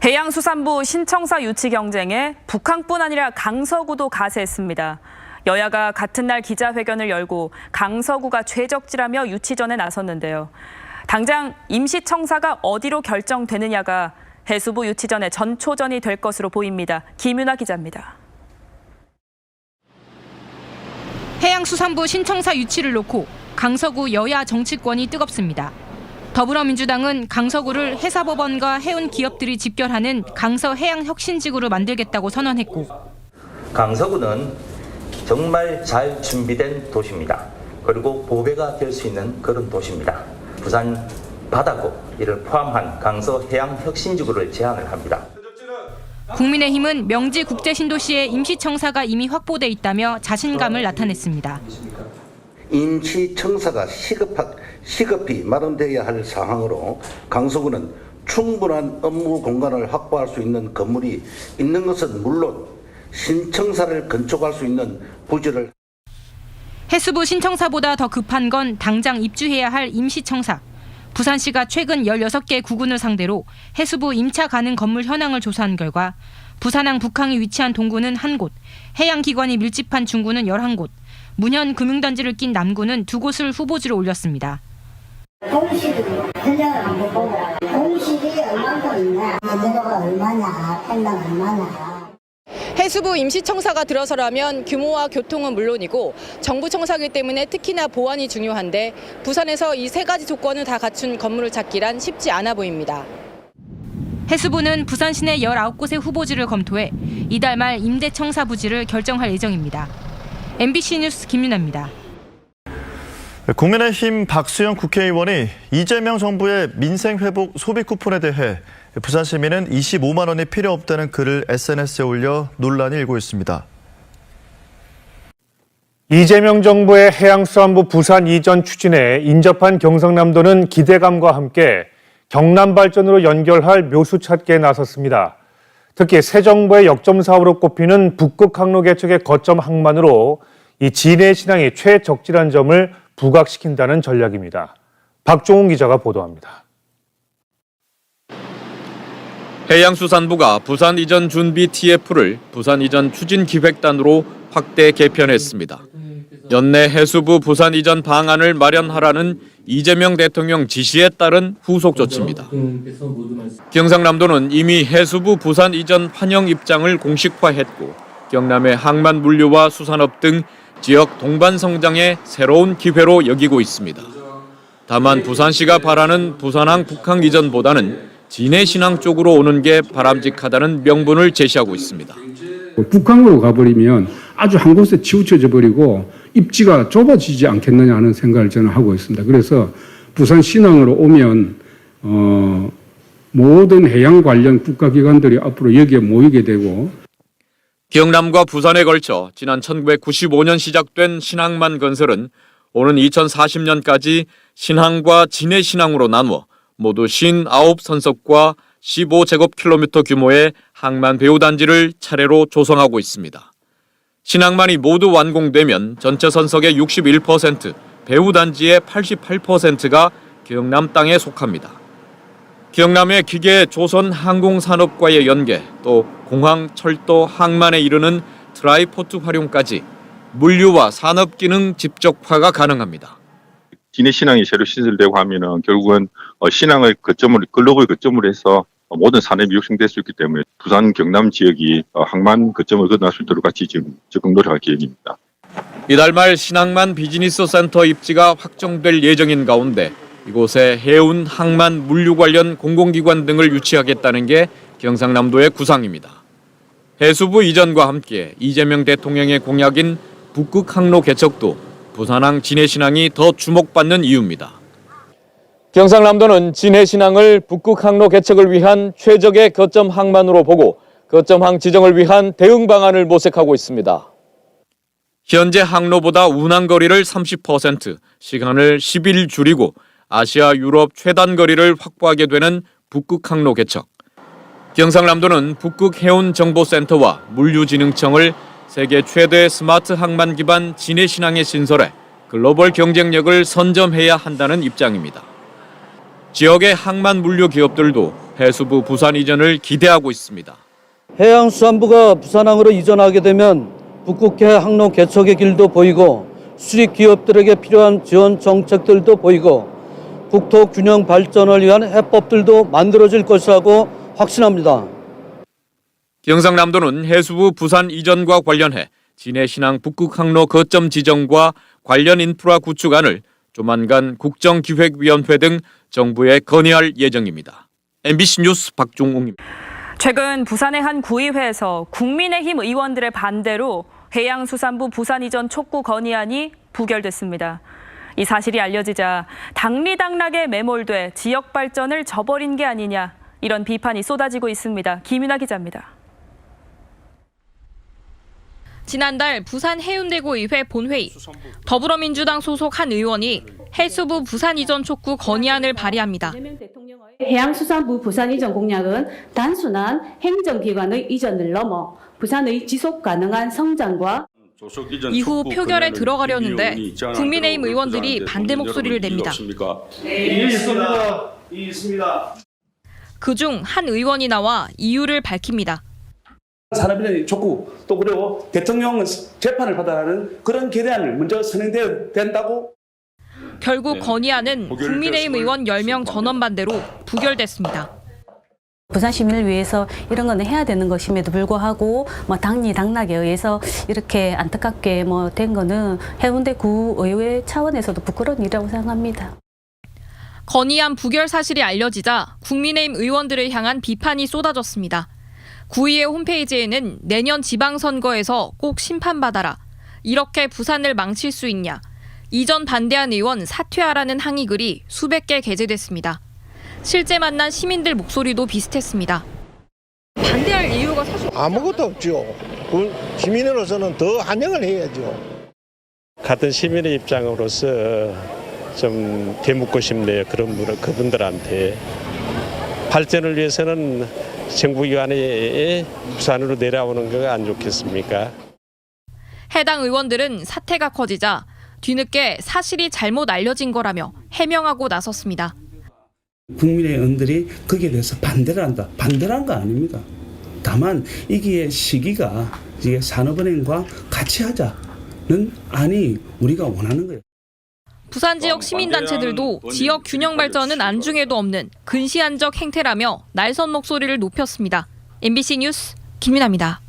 해양수산부 신청사 유치 경쟁에 북한뿐 아니라 강서구도 가세했습니다. 여야가 같은 날 기자회견을 열고 강서구가 최적지라며 유치전에 나섰는데요. 당장 임시청사가 어디로 결정되느냐가 해수부 유치전의 전초전이 될 것으로 보입니다. 김윤아 기자입니다. 해양수산부 신청사 유치를 놓고 강서구 여야 정치권이 뜨겁습니다. 더불어민주당은 강서구를 해사법원과 해운 기업들이 집결하는 강서해양혁신지구로 만들겠다고 선언했고, 강서구는 정말 잘 준비된 도시입니다. 그리고 보배가 될 수 있는 그런 도시입니다. 부산 바다구 이를 포함한 강서해양혁신지구를 제안을 합니다. 국민의힘은 명지 국제신도시에 임시청사가 이미 확보돼 있다며 자신감을 나타냈습니다. 임시청사가 시급히 마련되어야 할 상황으로 강서구는 충분한 업무 공간을 확보할 수 있는 건물이 있는 것은 물론 신청사를 건축할 수 있는 부지를. 해수부 신청사보다 더 급한 건 당장 입주해야 할 임시청사. 부산시가 최근 16개 구군을 상대로 해수부 임차 가능 건물 현황을 조사한 결과 부산항 북항이 위치한 동구는 1곳, 해양기관이 밀집한 중구는 11곳, 문현 금융단지를 낀 남구는 2곳을 후보지로 올렸습니다. 공실을 현장을 한번 보고 공실이 얼마나 있냐, 내도가 얼마냐, 펜당 얼마냐. 해수부 임시청사가 들어서라면 규모와 교통은 물론이고 정부 청사이기 때문에 특히나 보안이 중요한데 부산에서 이 3가지 조건을 다 갖춘 건물을 찾기란 쉽지 않아 보입니다. 해수부는 부산 시내 19곳의 후보지를 검토해 이달 말 임대청사 부지를 결정할 예정입니다. MBC 뉴스 김윤아입니다. 국민의힘 박수영 국회의원이 이재명 정부의 민생회복 소비 쿠폰에 대해 부산 시민은 25만 원이 필요 없다는 글을 SNS에 올려 논란이 일고 있습니다. 이재명 정부의 해양수산부 부산 이전 추진에 인접한 경상남도는 기대감과 함께 경남 발전으로 연결할 묘수 찾기에 나섰습니다. 특히 새 정부의 역점 사업으로 꼽히는 북극 항로 개척의 거점 항만으로 이 진해 신항이 최적절한 점을 부각시킨다는 전략입니다. 박종훈 기자가 보도합니다. 해양수산부가 부산 이전 준비 TF를 부산 이전 추진 기획단으로 확대 개편했습니다. 연내 해수부 부산 이전 방안을 마련하라는 이재명 대통령 지시에 따른 후속 조치입니다. 경상남도는 이미 해수부 부산 이전 환영 입장을 공식화했고 경남의 항만 물류와 수산업 등 지역 동반 성장의 새로운 기회로 여기고 있습니다. 다만 부산시가 바라는 부산항 북항 이전보다는 진해 신항 쪽으로 오는 게 바람직하다는 명분을 제시하고 있습니다. 북항으로 가버리면 아주 한 곳에 치우쳐져 버리고 입지가 좁아지지 않겠느냐 하는 생각을 저는 하고 있습니다. 그래서 부산 신항으로 오면 모든 해양 관련 국가기관들이 앞으로 여기에 모이게 되고, 경남과 부산에 걸쳐 지난 1995년 시작된 신항만 건설은 오는 2040년까지 신항과 진해 신항으로 나누어 모두 59선석과 15제곱킬로미터 규모의 항만 배후단지를 차례로 조성하고 있습니다. 신항만이 모두 완공되면 전체 선석의 61%, 배후단지의 88%가 경남 땅에 속합니다. 경남의 기계 조선 항공산업과의 연계, 또 공항, 철도, 항만에 이르는 트라이포트 활용까지 물류와 산업 기능 집적화가 가능합니다. 진해 신항이 새로 시설되고 하면은 결국은 신항을 글로벌 거점으로 해서 모든 산업이 육성될 수 있기 때문에 부산 경남 지역이 항만 거점을 거듭날 수 있도록 같이 지금 적극 노력할 계획입니다. 이달 말 신항만 비즈니스 센터 입지가 확정될 예정인 가운데 이곳에 해운, 항만, 물류 관련 공공기관 등을 유치하겠다는 게 경상남도의 구상입니다. 해수부 이전과 함께 이재명 대통령의 공약인 북극 항로 개척도 부산항 진해 신항이 더 주목받는 이유입니다. 경상남도는 진해 신항을 북극 항로 개척을 위한 최적의 거점 항만으로 보고 거점항 지정을 위한 대응 방안을 모색하고 있습니다. 현재 항로보다 운항 거리를 30%, 시간을 10일 줄이고 아시아, 유럽 최단 거리를 확보하게 되는 북극 항로 개척. 경상남도는 북극 해운 정보센터와 물류진흥청을 세계 최대 스마트 항만 기반 진해 신항에 신설해 글로벌 경쟁력을 선점해야 한다는 입장입니다. 지역의 항만 물류 기업들도 해수부 부산 이전을 기대하고 있습니다. 해양수산부가 부산항으로 이전하게 되면 북극해 항로 개척의 길도 보이고 수직 기업들에게 필요한 지원 정책들도 보이고 국토 균형 발전을 위한 해법들도 만들어질 것이라고 확신합니다. 경상남도는 해수부 부산 이전과 관련해 진해신항 북극항로 거점 지정과 관련 인프라 구축안을 조만간 국정기획위원회 등 정부에 건의할 예정입니다. MBC 뉴스 박종웅입니다. 최근 부산의 한 구의회에서 국민의힘 의원들의 반대로 해양수산부 부산 이전 촉구 건의안이 부결됐습니다. 이 사실이 알려지자 당리당락에 매몰돼 지역 발전을 저버린 게 아니냐, 이런 비판이 쏟아지고 있습니다. 김윤아 기자입니다. 지난달 부산 해운대구 의회 본회의, 더불어민주당 소속 한 의원이 해수부 부산 이전 촉구 건의안을 발의합니다. 해양수산부 부산 이전 공약은 단순한 행정기관의 이전을 넘어 부산의 지속 가능한 성장과 이후 표결에 들어가려는데 국민의힘 의원들이 반대 목소리를 냅니다. 그중 한 의원이 나와 이유를 밝힙니다. 산업인의 촉구 또 그리고 대통령 재판을 받아라는 그런 계대안을 먼저 선행되어야 된다고. 결국 건의안은 국민의힘 의원 10명 전원 반대로 부결됐습니다. 부산 시민을 위해서 이런 거는 해야 되는 것임에도 불구하고 당리당락에 의해서 이렇게 안타깝게 된 거는 해운대 구의회 차원에서도 부끄러운 일이라고 생각합니다. 건의안 부결 사실이 알려지자 국민의힘 의원들을 향한 비판이 쏟아졌습니다. 구의회 홈페이지에는 내년 지방선거에서 꼭 심판받아라, 이렇게 부산을 망칠 수 있냐, 이전 반대한 의원 사퇴하라는 항의 글이 수백 개 게재됐습니다. 실제 만난 시민들 목소리도 비슷했습니다. 반대할 이유가 사실 아무것도 없죠. 시민으로서는 더 환영을 해야죠. 같은 시민의 입장으로서 좀 되묻고 싶네요. 그분들한테. 발전을 위해서는 정부기관이 부산으로 내려오는 거 안 좋겠습니까? 해당 의원들은 사태가 커지자 뒤늦게 사실이 잘못 알려진 거라며 해명하고 나섰습니다. 국민의 의원들이 거기에 대해서 반대를 한다. 반대를 한 거 아닙니다. 다만 이게 시기가 이게 산업은행과 같이 하자는 안이 우리가 원하는 거예요. 부산 지역 시민단체들도 지역 균형 발전은 안중에도 없는 근시안적 행태라며 날선 목소리를 높였습니다. MBC 뉴스 김윤아입니다.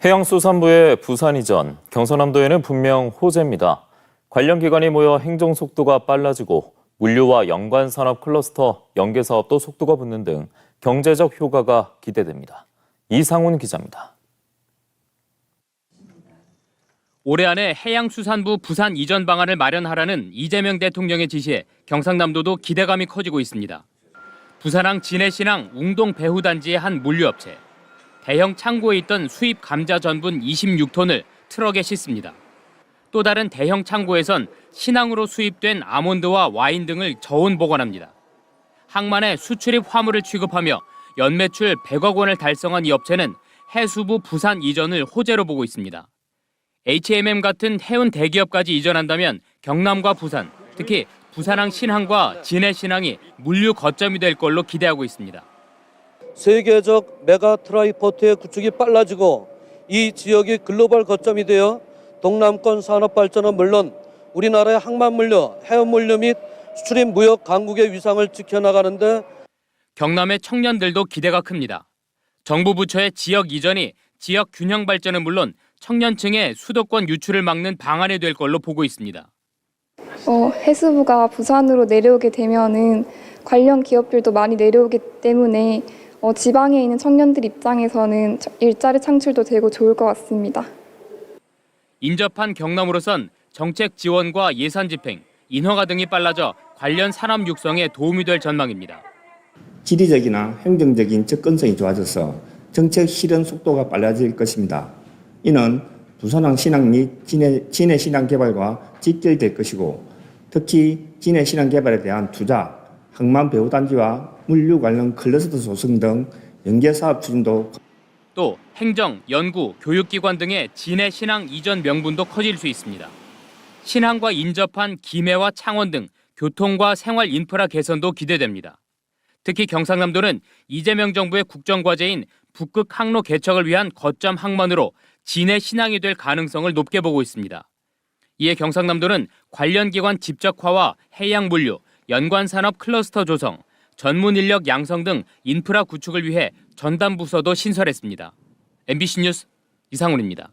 해양수산부의 부산 이전, 경상남도에는 분명 호재입니다. 관련 기관이 모여 행정 속도가 빨라지고 물류와 연관 산업 클러스터 연계 사업도 속도가 붙는 등 경제적 효과가 기대됩니다. 이상훈 기자입니다. 올해 안에 해양수산부 부산 이전 방안을 마련하라는 이재명 대통령의 지시에 경상남도도 기대감이 커지고 있습니다. 부산항 진해신항 웅동 배후단지의 한 물류업체. 대형 창고에 있던 수입 감자 전분 26톤을 트럭에 싣습니다. 또 다른 대형 창고에선 신항으로 수입된 아몬드와 와인 등을 저온 보관합니다. 항만에 수출입 화물을 취급하며 연매출 100억 원을 달성한 이 업체는 해수부 부산 이전을 호재로 보고 있습니다. H&M 같은 해운 대기업까지 이전한다면 경남과 부산, 특히 부산항 신항과 진해신항이 물류 거점이 될 걸로 기대하고 있습니다. 세계적 메가 트라이포트의 구축이 빨라지고 이 지역이 글로벌 거점이 되어 동남권 산업 발전은 물론 우리나라의 항만 물류, 해운 물류 및 수출입 무역 강국의 위상을 지켜나가는데 경남의 청년들도 기대가 큽니다. 정부 부처의 지역 이전이 지역 균형 발전은 물론 청년층의 수도권 유출을 막는 방안이 될 걸로 보고 있습니다. 해수부가 부산으로 내려오게 되면은 관련 기업들도 많이 내려오기 때문에 지방에 있는 청년들 입장에서는 일자리 창출도 되고 좋을 것 같습니다. 인접한 경남으로선 정책 지원과 예산 집행, 인허가 등이 빨라져 관련 산업 육성에 도움이 될 전망입니다. 지리적이나 행정적인 접근성이 좋아져서 정책 실현 속도가 빨라질 것입니다. 이는 부산항 신항 및 진해 신항 개발과 직결될 것이고 특히 진해 신항 개발에 대한 투자, 항만 배후단지와 물류 관련 클러스터 조성 등 연계 사업 추진도 또 행정, 연구, 교육기관 등의 진해 신항 이전 명분도 커질 수 있습니다. 신항과 인접한 김해와 창원 등 교통과 생활 인프라 개선도 기대됩니다. 특히 경상남도는 이재명 정부의 국정과제인 북극 항로 개척을 위한 거점 항만으로 진해 신항이 될 가능성을 높게 보고 있습니다. 이에 경상남도는 관련 기관 집적화와 해양 물류, 연관 산업 클러스터 조성, 전문 인력 양성 등 인프라 구축을 위해 전담 부서도 신설했습니다. MBC 뉴스 이상훈입니다.